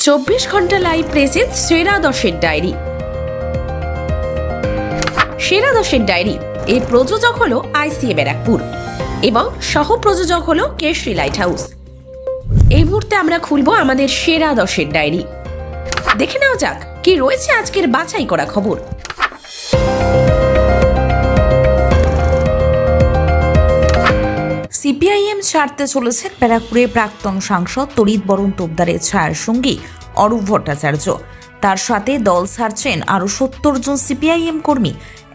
24 ঘন্টা live present সেরা 10-এর diary. সেরা 10-এর ডায়েরি এই প্রযোজক হলো ICA ব্যারাকপুর এবং সহ প্রযোজক হলো কেশরী লাইট হাউস। এই মুহূর্তে আমরা খুলবো আমাদের সেরা 10-এর ডায়েরি। দেখে নেওয়া যাক কি রয়েছে আজকের বাছাই করা খবর। সিপিআইএম ছাড়তে চলেছেন ব্যারাকপুরের প্রাক্তন সাংসদ তড়িৎ বরণ তোপদারের ছায়ার সঙ্গী অরূপ ভট্টাচার্য। তার সাথে দল ছাড়ছেন আরও 70 জন সিপিআইএম কর্মী,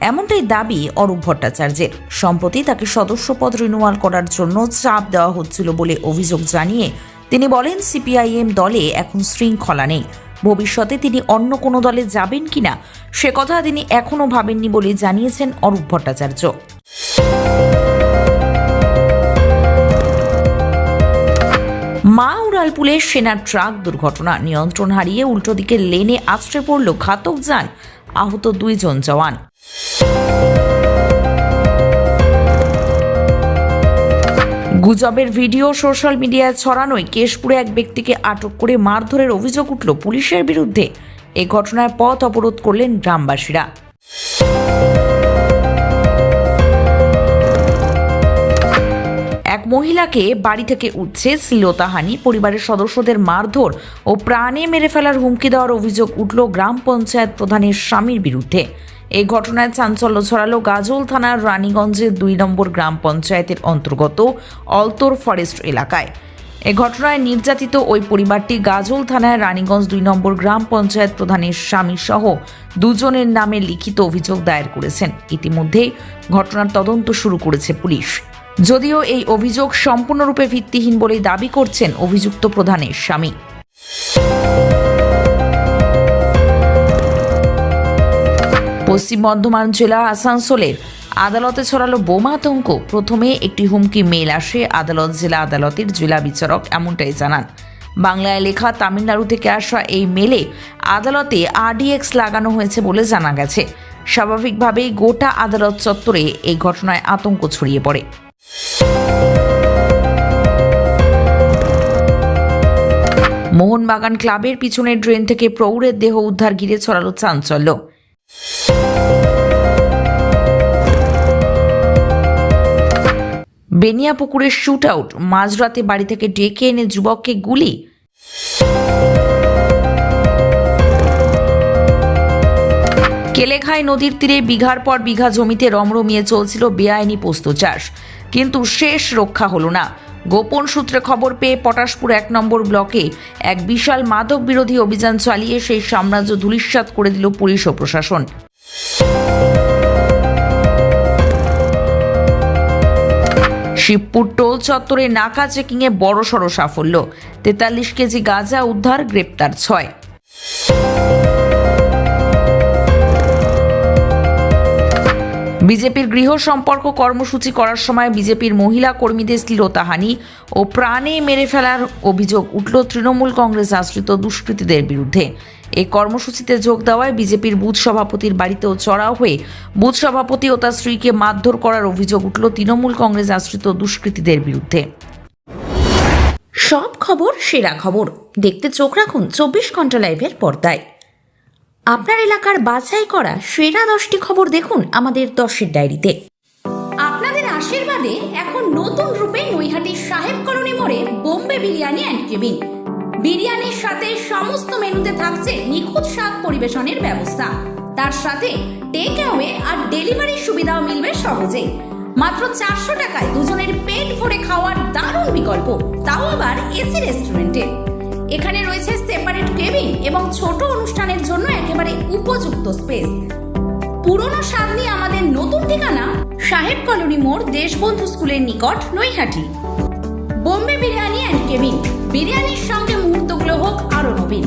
এমনটাই দাবি অরূপ ভট্টাচার্যের। সম্প্রতি তাকে সদস্যপদ রিনিউয়াল করার জন্য চাপ দেওয়া হচ্ছিল বলে অভিযোগ জানিয়ে তিনি বলেন, সিপিআইএম দলে এখন শৃঙ্খলা নেই। ভবিষ্যতে তিনি অন্য কোনো দলে যাবেন কিনা সে কথা তিনি এখনও ভাবেননি বলে জানিয়েছেন অরূপ ভট্টাচার্য। মা উড়ালপুলে সেনার ট্রাক দুর্ঘটনা, নিয়ন্ত্রণ হারিয়ে উল্টো দিকে লেনে আছড়ে পড়ল ঘাতক যান, আহত 2 জন জওয়ান। গুজবের ভিডিও সোশ্যাল মিডিয়ায় ছড়ানোয় কেশপুরে এক ব্যক্তিকে আটক করে মারধরের অভিযোগ উঠল পুলিশের বিরুদ্ধে। এই ঘটনায় পথ অবরোধ করলেন গ্রামবাসীরা। এক মহিলাকে বাড়ি থেকে উচ্ছেদ, শ্লীলতাহানি, পরিবারের সদস্যদের মারধর ও প্রাণে মেরে ফেলার হুমকি দেওয়ার অভিযোগ উঠল গ্রাম পঞ্চায়েত প্রধানের স্বামীর বিরুদ্ধে। এই ঘটনায় চাঞ্চল্য ছড়ালো গাজল থানার রানীগঞ্জের 2 নম্বর গ্রাম পঞ্চায়েতের অন্তর্গত অলতর ফরেস্ট এলাকায়। এ ঘটনায় নির্যাতিত ওই পরিবারটি গাজল থানায় রানীগঞ্জ 2 নম্বর গ্রাম পঞ্চায়েত প্রধানের স্বামী সহ 2 জনের নামে লিখিত অভিযোগ দায়ের করেছেন। ইতিমধ্যে ঘটনার তদন্ত শুরু করেছে পুলিশ। যদিও এই অভিযোগ সম্পূর্ণরূপে ভিত্তিহীন বলেই দাবি করছেন অভিযুক্ত প্রধানের স্বামী। পশ্চিম বর্ধমান জেলা আসানসোলের আদালতে ছড়ালো বোমা আতঙ্ক। প্রথমে একটি হুমকি মেল আসে আদালত জেলা আদালতের জেলা বিচারক এমনটাই জানান। বাংলায় লেখা তামিলনাড়ু থেকে আসা এই মেলে আদালতে RDX লাগানো হয়েছে বলে জানা গেছে। স্বাভাবিকভাবেই গোটা আদালত চত্বরে এই ঘটনায় আতঙ্ক ছড়িয়ে পড়ে। মোহনবাগান ক্লাবের পিছনের ড্রেন থেকে প্রৌঢ়ের দেহ উদ্ধার ঘিরে ছড়ালো চাঞ্চল্য। বেনিয়াপুকুরের শুট আউট, মাঝরাতে বাড়ি থেকে ডেকে এনে যুবককে গুলি। কেলেঘাই নদীর তীরে বিঘার পর বিঘা জমিতে রমরমিয়ে চলছিল বেআইনি পোস্ত চাষ, কিন্তু শেষ রক্ষা হলো না। গোপন সূত্রে খবর পেয়ে পটাশপুর 1 নম্বর ব্লকে এক বিশাল মাদক বিরোধী অভিযান চালিয়ে সেই সাম্রাজ্য ধূলিসাৎ করে দিল পুলিশ ও প্রশাসন। শিবপুর টোল চত্বরে নাকা চেকিংয়ে বড়সড় সাফল্য। 43 কেজি গাঁজা উদ্ধার, গ্রেপ্তার 6। বিজেপির গৃহ সম্পর্ক কর্মসূচি করার সময় বিজেপির মহিলা কর্মীদের শ্লীলতাহানি ও প্রাণে মেরে ফেলার অভিযোগ উঠল তৃণমূল কংগ্রেস আশ্রিত দুষ্কৃতীদের বিরুদ্ধে। এই কর্মসূচিতে যোগ দেওয়ায় বিজেপির বুথ সভাপতির বাড়িতেও চড়াও হয়ে বুথ সভাপতি ও তার স্ত্রীকে মারধর করার অভিযোগ উঠল তৃণমূল কংগ্রেস আশ্রিত দুষ্কৃতীদের বিরুদ্ধে। সব খবর সেরা খবর দেখতে চোখ রাখুন 24 ঘন্টা লাইভের পর্দায়। আপনার এলাকার বাছাই করা সেরা 10টি খবর দেখুন আমাদের 10-এর ডায়েরিতে। আপনাদের আশীর্বাদে এখন নতুন রূপে নৈহাটির সাহেব কলোনি মোড়ে বোম্বে বিরিয়ানি অ্যান্ড কেবিন। বিরিয়ানির সাথে সমস্ত মেনুতে থাকছে নিখুঁত স্বাদ পরিবেশনের ব্যবস্থা। তার সাথে টেক অ্যাওয়ে আর ডেলিভারির সুবিধাও মিলবে সহজে। মাত্র 400 টাকায় দুজনের পেট ভরে খাওয়ার দারুণ বিকল্প, তাও আবার এসি রেস্টুরেন্টে। এখানে রয়েছে সেপারেট কেবিন এবং ছোট অনুষ্ঠানের জন্য একেবারে উপযুক্ত স্পেস। পুরনো স্বাদ নিয়ে আমাদের নতুন ঠিকানা সাহেব কলোনি মোড়, দেশবন্ধু স্কুলের নিকট, নৈহাটি। বোম্বে বিরিয়ানি অ্যান্ড কেবিন, বিরিয়ানির সঙ্গে মুহূর্তগুলো হোক আরো নবীন।